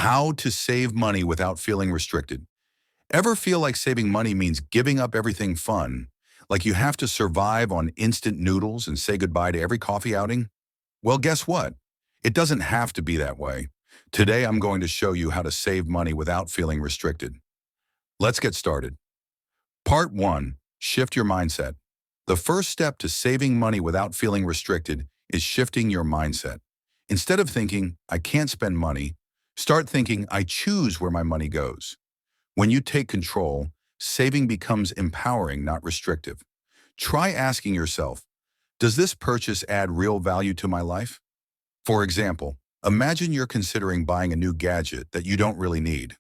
How to save money without feeling restricted. Ever feel like saving money means giving up everything fun? Like you have to survive on instant noodles and say goodbye to every coffee outing? Well, guess what? It doesn't have to be that way. Today, I'm going to show you how to save money without feeling restricted. Let's get started. Part 1. Shift your mindset. The first step to saving money without feeling restricted is shifting your mindset. Instead of thinking, I can't spend money, start thinking, I choose where my money goes. When you take control, saving becomes empowering, not restrictive. Try asking yourself, does this purchase add real value to my life? For example, imagine you're considering buying a new gadget that you don't really need.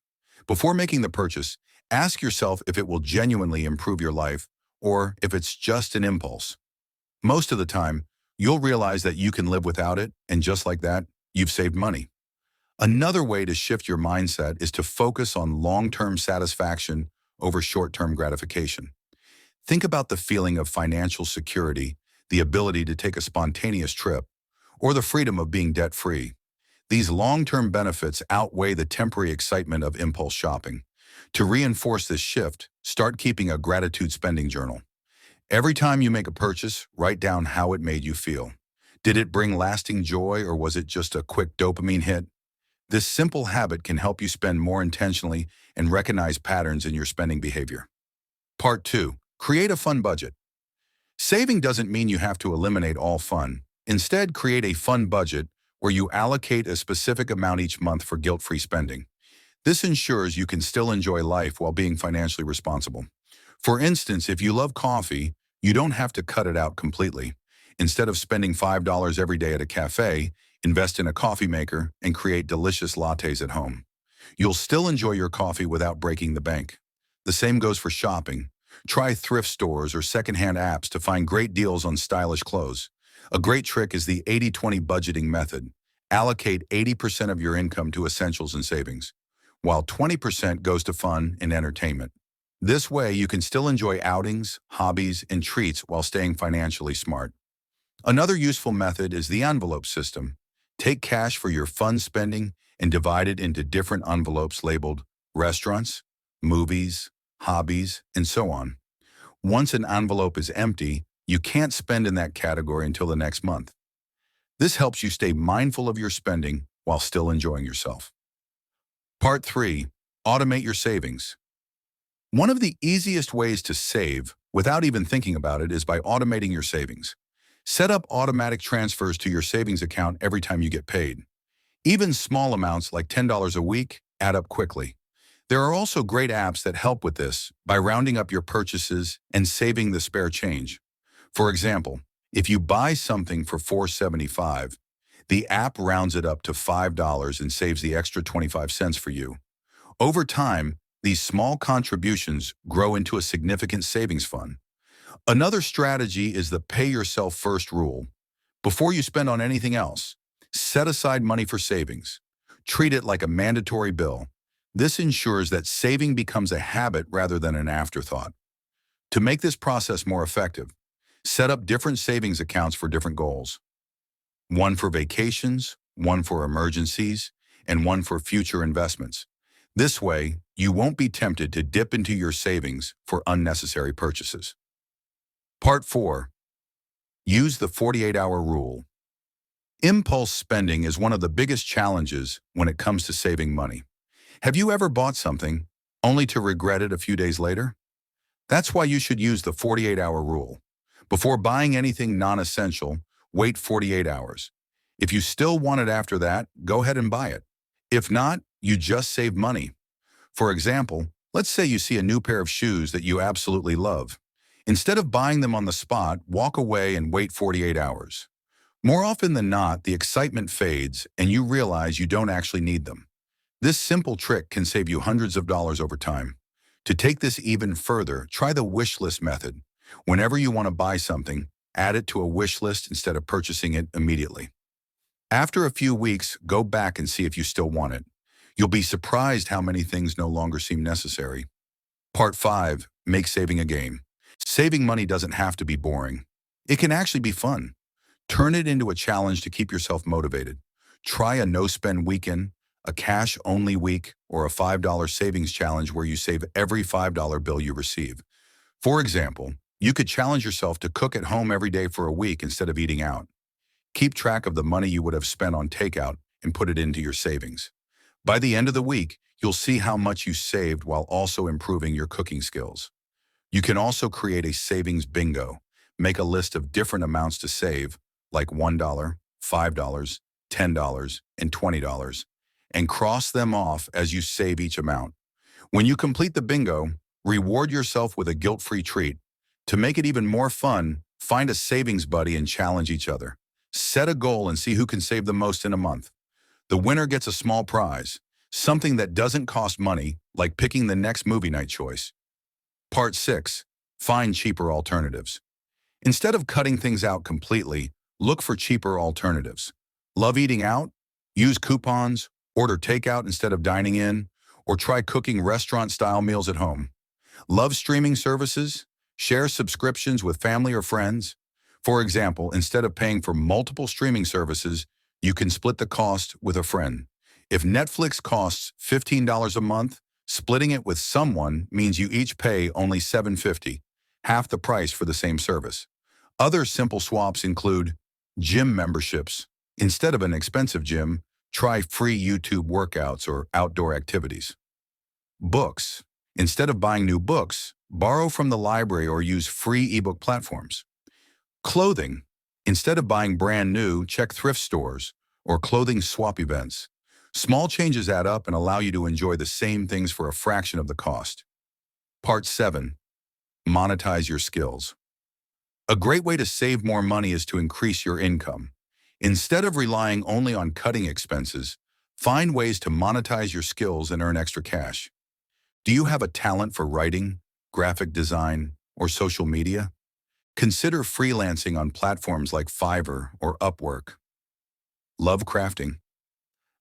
Before making the purchase, ask yourself if it will genuinely improve your life or if it's just an impulse. Most of the time, you'll realize that you can live without it, and just like that, you've saved money. Another way to shift your mindset is to focus on long-term satisfaction over short-term gratification. Think about the feeling of financial security, the ability to take a spontaneous trip, or the freedom of being debt-free. These long-term benefits outweigh the temporary excitement of impulse shopping. To reinforce this shift, start keeping a gratitude spending journal. Every time you make a purchase, write down how it made you feel. Did it bring lasting joy, or was it just a quick dopamine hit? This simple habit can help you spend more intentionally and recognize patterns in your spending behavior. Part 2. Create a fun budget. Saving doesn't mean you have to eliminate all fun. Instead, create a fun budget where you allocate a specific amount each month for guilt-free spending. This ensures you can still enjoy life while being financially responsible. For instance, if you love coffee, you don't have to cut it out completely. Instead of spending $5 every day at a cafe, invest in a coffee maker and create delicious lattes at home. You'll still enjoy your coffee without breaking the bank. The same goes for shopping. Try thrift stores or secondhand apps to find great deals on stylish clothes. A great trick is the 80-20 budgeting method. Allocate 80% of your income to essentials and savings, while 20% goes to fun and entertainment. This way, you can still enjoy outings, hobbies, and treats while staying financially smart. Another useful method is the envelope system. Take cash for your fun spending and divide it into different envelopes labeled restaurants, movies, hobbies, and so on. Once an envelope is empty, you can't spend in that category until the next month. This helps you stay mindful of your spending while still enjoying yourself. Part 3. Automate your savings. One of the easiest ways to save, without even thinking about it, is by automating your savings. Set up automatic transfers to your savings account every time you get paid. Even small amounts like $10 a week add up quickly. There are also great apps that help with this by rounding up your purchases and saving the spare change. For example, if you buy something for $4.75, the app rounds it up to $5 and saves the extra 25 cents for you. Over time, these small contributions grow into a significant savings fund. Another strategy is the pay yourself first rule. Before you spend on anything else, set aside money for savings. Treat it like a mandatory bill. This ensures that saving becomes a habit rather than an afterthought. To make this process more effective, set up different savings accounts for different goals. One for vacations, one for emergencies, and one for future investments. This way, you won't be tempted to dip into your savings for unnecessary purchases. Part 4. Use the 48-hour rule. Impulse spending is one of the biggest challenges when it comes to saving money. Have you ever bought something only to regret it a few days later? That's why you should use the 48-hour rule. Before buying anything non-essential, wait 48 hours. If you still want it after that, go ahead and buy it. If not, you just save money. For example, let's say you see a new pair of shoes that you absolutely love. Instead of buying them on the spot, walk away and wait 48 hours. More often than not, the excitement fades and you realize you don't actually need them. This simple trick can save you hundreds of dollars over time. To take this even further, try the wish list method. Whenever you want to buy something, add it to a wish list instead of purchasing it immediately. After a few weeks, go back and see if you still want it. You'll be surprised how many things no longer seem necessary. Part 5. Make saving a game. Saving money doesn't have to be boring. It can actually be fun. Turn it into a challenge to keep yourself motivated. Try a no-spend weekend, a cash-only week, or a $5 savings challenge where you save every $5 bill you receive. For example, you could challenge yourself to cook at home every day for a week instead of eating out. Keep track of the money you would have spent on takeout and put it into your savings. By the end of the week, you'll see how much you saved while also improving your cooking skills. You can also create a savings bingo. Make a list of different amounts to save, like $1, $5, $10, and $20, and cross them off as you save each amount. When you complete the bingo, reward yourself with a guilt-free treat. To make it even more fun, find a savings buddy and challenge each other. Set a goal and see who can save the most in a month. The winner gets a small prize, something that doesn't cost money, like picking the next movie night choice. Part 6. Find cheaper alternatives. Instead of cutting things out completely, look for cheaper alternatives. Love eating out? Use coupons, order takeout instead of dining in, or try cooking restaurant-style meals at home. Love streaming services? Share subscriptions with family or friends. For example, instead of paying for multiple streaming services, you can split the cost with a friend. If Netflix costs $15 a month, splitting it with someone means you each pay only $7.50, half the price for the same service. Other simple swaps include gym memberships. Instead of an expensive gym, try free YouTube workouts or outdoor activities. Books. Instead of buying new books, borrow from the library or use free ebook platforms. Clothing. Instead of buying brand new, check thrift stores or clothing swap events. Small changes add up and allow you to enjoy the same things for a fraction of the cost. Part 7. Monetize your skills. A great way to save more money is to increase your income. Instead of relying only on cutting expenses, find ways to monetize your skills and earn extra cash. Do you have a talent for writing, graphic design, or social media? Consider freelancing on platforms like Fiverr or Upwork. Love crafting?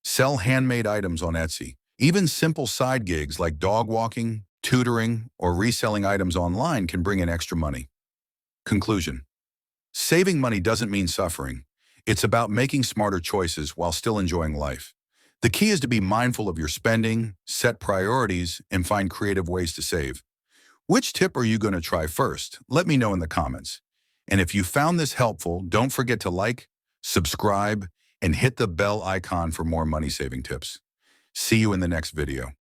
Sell handmade items on Etsy. Even simple side gigs like dog walking, tutoring, or reselling items online can bring in extra money. Conclusion. Saving money doesn't mean suffering. It's about making smarter choices while still enjoying life. The key is to be mindful of your spending, set priorities, and find creative ways to save. Which tip are you going to try first? Let me know in the comments. And if you found this helpful, don't forget to like, subscribe, and hit the bell icon for more money-saving tips. See you in the next video.